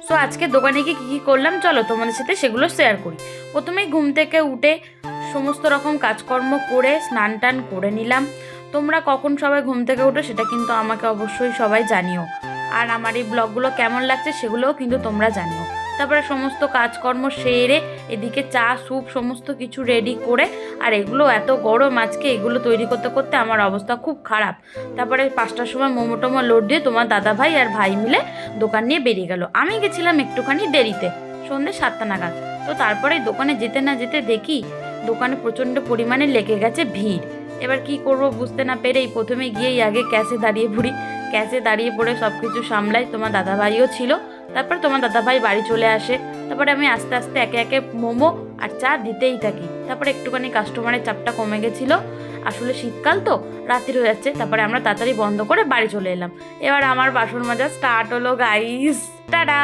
So আজকে দোকানে গিয়ে কী কী করলাম চলো তোমাদের সাথে সেগুলো শেয়ার করি। প্রথমেই ঘুম থেকে উঠে সমস্ত রকম কাজকর্ম করে স্নান টান করে নিলাম। তোমরা কখন সবাই ঘুম থেকে উঠো সেটা কিন্তু আমাকে অবশ্যই সবাই জানিও, আর আমার এই ব্লগগুলো কেমন লাগছে সেগুলোও কিন্তু তোমরা জানিও। তারপরে সমস্ত কাজকর্ম সেরে এদিকে চা স্যুপ সমস্ত কিছু রেডি করে, আর এগুলো এত গরম আজকে, এগুলো তৈরি করতে করতে আমার অবস্থা খুব খারাপ। তারপরে 5টার সময় মোমো টোমো লোড দিয়ে তোমার দাদা ভাই আর ভাই মিলে দোকান নিয়ে বেরিয়ে গেল। আমি গেছিলাম একটুখানি দেরিতে, সন্ধ্যে 7টা নাগাদ। তো তারপরে দোকানে যেতে না যেতে দেখি দোকানে প্রচণ্ড পরিমাণে লেগে গেছে ভিড়। এবার কি করব বুঝতে না পেরেই প্রথমে গিয়েই আগে ক্যাশে দাঁড়িয়ে পড়ি। ক্যাশে দাঁড়িয়ে পড়ে সব কিছু সামলাই, তোমার দাদাভাইও ছিল। তারপর তোমার দাদাভাই বাড়ি চলে আসে। তারপরে আমি আস্তে আস্তে একে একে মোমো আর চা দিতেই থাকি। তারপরে একটুখানি কাস্টমারের চাপটা কমে গেছিলো, আসলে শীতকাল তো রাত্রি হয়ে যাচ্ছে। তারপরে আমরা তাড়াতাড়ি বন্ধ করে বাড়ি চলে এলাম। এবার আমার বাসন মাজা স্টার্ট হলো গাইস, টাটা।